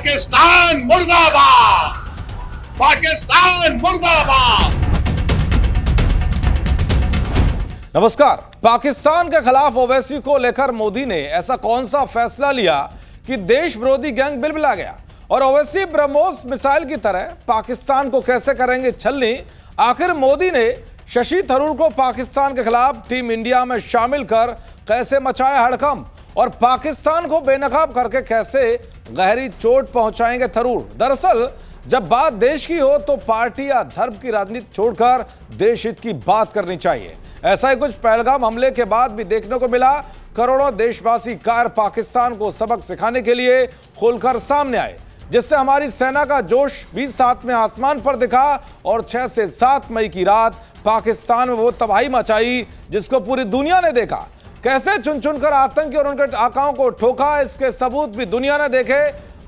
पाकिस्तान मुर्दाबाद, पाकिस्तान मुर्दाबाद। नमस्कार। पाकिस्तान के खिलाफ ओवैसी को लेकर मोदी ने ऐसा कौन सा फैसला लिया कि देश विरोधी गैंग बिलबिला गया, और ओवैसी ब्रह्मोस मिसाइल की तरह पाकिस्तान को कैसे करेंगे छलनी। आखिर मोदी ने शशि थरूर को पाकिस्तान के खिलाफ टीम इंडिया में शामिल कर कैसे मचाया हड़कंप, और पाकिस्तान को बेनकाब करके कैसे गहरी चोट पहुंचाएंगे थरूर। दरअसल जब बात देश की हो तो पार्टी या धर्म की राजनीति छोड़कर देश हित की बात करनी चाहिए। ऐसा ही कुछ पहलगाम हमले के बाद भी देखने को मिला। करोड़ों देशवासी कार पाकिस्तान को सबक सिखाने के लिए खुलकर सामने आए, जिससे हमारी सेना का जोश भी साथ में आसमान पर दिखा, और 6 से 7 मई की रात पाकिस्तान में वो तबाही मचाई जिसको पूरी दुनिया ने देखा। कैसे चुन चुनकर आतंकी और उनके आकाओं को ठोका, इसके सबूत भी दुनिया ने देखे।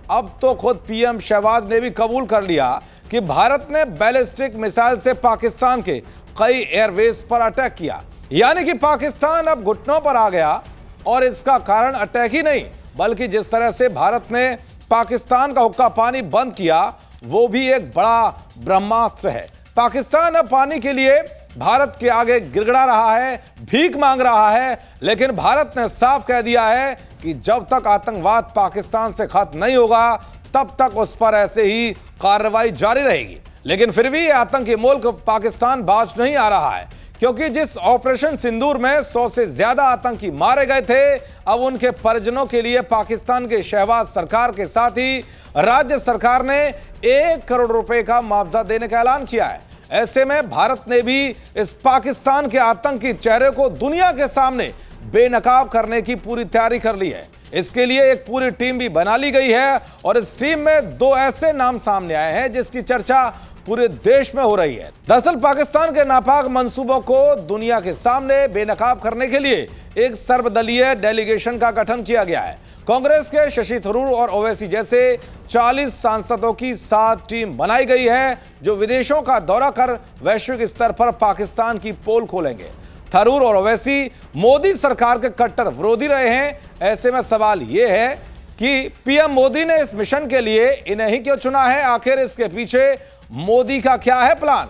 अब तो खुद पीएम शहबाज ने भी कबूल कर लिया कि भारत ने बैलिस्टिक मिसाइल से पाकिस्तान के कई एयरवेज पर अटैक किया, यानी कि पाकिस्तान अब घुटनों पर आ गया। और इसका कारण अटैक ही नहीं, बल्कि जिस तरह से भारत ने पाकिस्तान का हुक्का पानी बंद किया, वो भी एक बड़ा ब्रह्मास्त्र है। पाकिस्तान अब पानी के लिए भारत के आगे गिड़गिड़ा रहा है, भीख मांग रहा है, लेकिन भारत ने साफ कह दिया है कि जब तक आतंकवाद पाकिस्तान से खत्म नहीं होगा तब तक उस पर ऐसे ही कार्रवाई जारी रहेगी। लेकिन फिर भी आतंकी मुल्क पाकिस्तान बाज नहीं आ रहा है, क्योंकि जिस ऑपरेशन सिंदूर में 100 से ज्यादा आतंकी मारे गए थे, अब उनके परिजनों के लिए पाकिस्तान के शहबाज सरकार के साथ ही राज्य सरकार ने 1 करोड़ रुपए का मुआवजा देने का ऐलान किया है। ऐसे में भारत ने भी इस पाकिस्तान के आतंकी चेहरे को दुनिया के सामने बेनकाब करने की पूरी तैयारी कर ली है। इसके लिए एक पूरी टीम भी बना ली गई है, और इस टीम में 2 ऐसे नाम सामने आए हैं जिसकी चर्चा पूरे देश में हो रही है। दरअसल पाकिस्तान के नापाक मंसूबों को दुनिया के सामने बेनकाब करने के लिए एक सर्वदलीय डेलीगेशन का गठन किया गया है। कांग्रेस के शशि थरूर और ओवैसी जैसे 40 सांसदों की 7 टीम बनाई गई है, जो विदेशों का दौरा कर वैश्विक स्तर पर पाकिस्तान की पोल खोलेंगे। थरूर और ओवैसी मोदी सरकार के कट्टर विरोधी रहे हैं। ऐसे में सवाल यह है कि पीएम मोदी ने इस मिशन के लिए इन्हें ही क्यों चुना है। आखिर इसके पीछे मोदी का क्या है प्लान।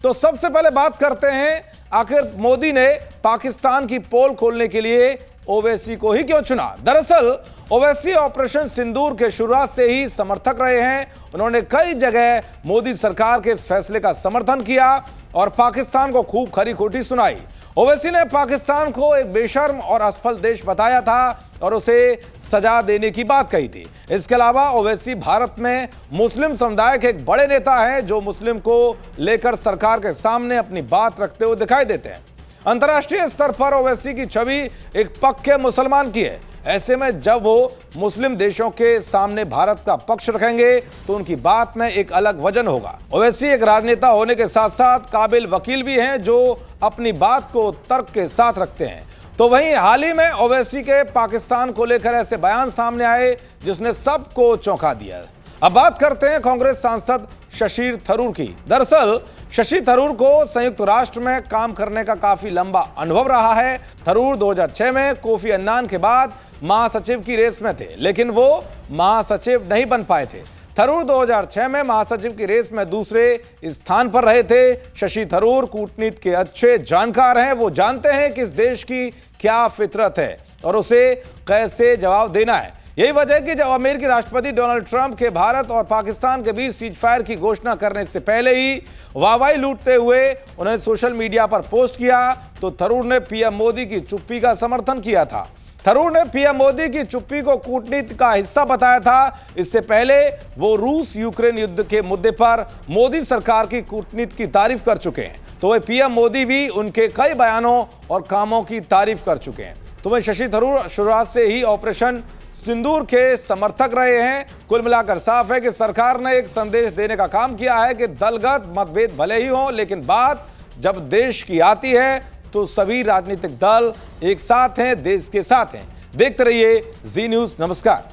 तो सबसे पहले बात करते हैं, आखिर मोदी ने पाकिस्तान की पोल खोलने के लिए ओवैसी को ही क्यों चुना। दरअसल ओवैसी ऑपरेशन सिंदूर के शुरुआत से ही समर्थक रहे हैं। उन्होंने कई जगह मोदी सरकार के इस फैसले का समर्थन किया और पाकिस्तान को खूब खरी खोटी सुनाई। ओवैसी ने पाकिस्तान को एक बेशर्म और असफल देश बताया था और उसे सजा देने की बात कही थी। इसके अलावा ओवैसी भारत में मुस्लिम समुदाय के एक बड़े नेता हैं, जो मुस्लिम को लेकर सरकार के सामने अपनी बात रखते हुए दिखाई देते हैं। अंतर्राष्ट्रीय स्तर पर ओवैसी की छवि एक पक्के मुसलमान की है। ऐसे में जब वो मुस्लिम देशों के सामने भारत का पक्ष रखेंगे तो उनकी बात में एक अलग वजन होगा। ओवैसी एक राजनेता होने के साथ साथ काबिल वकील भी हैं, जो अपनी बात को तर्क के साथ रखते हैं। तो वहीं हाल ही में ओवैसी के पाकिस्तान को लेकर ऐसे बयान सामने आए जिसने सबको चौंका दिया। अब बात करते हैं कांग्रेस सांसद शशि थरूर की। दरअसल शशि थरूर को संयुक्त राष्ट्र में काम करने का काफी लंबा अनुभव रहा है। थरूर 2006 में कोफी अन्नान के बाद महासचिव की रेस में थे, लेकिन वो महासचिव नहीं बन पाए थे। थरूर 2006 में महासचिव की रेस में दूसरे स्थान पर रहे थे। शशि थरूर कूटनीति के अच्छे जानकार हैं। वो जानते हैं कि इस देश की क्या फितरत है और उसे कैसे जवाब देना है। यही वजह है कि जब अमेरिकी राष्ट्रपति डोनाल्ड ट्रंप के भारत और पाकिस्तान के बीच सीजफायर की घोषणा करने से पहले ही वाहवाही लूटते हुए उन्होंने सोशल मीडिया पर पोस्ट किया, तो थरूर ने पीएम मोदी की चुप्पी का समर्थन किया था। थरूर ने पीएम मोदी की चुप्पी को कूटनीति का हिस्सा बताया था। इससे पहले वो रूस यूक्रेन युद्ध के मुद्दे पर मोदी सरकार की कूटनीति की तारीफ कर चुके हैं, तो वह पीएम मोदी भी उनके कई बयानों और कामों की तारीफ कर चुके हैं। तो वह शशि थरूर शुरुआत से ही ऑपरेशन सिंदूर के समर्थक रहे हैं। कुल मिलाकर साफ है कि सरकार ने एक संदेश देने का काम किया है कि दलगत मतभेद भले ही हो, लेकिन बात जब देश की आती है तो सभी राजनीतिक दल एक साथ हैं, देश के साथ हैं। देखते रहिए जी न्यूज़। नमस्कार।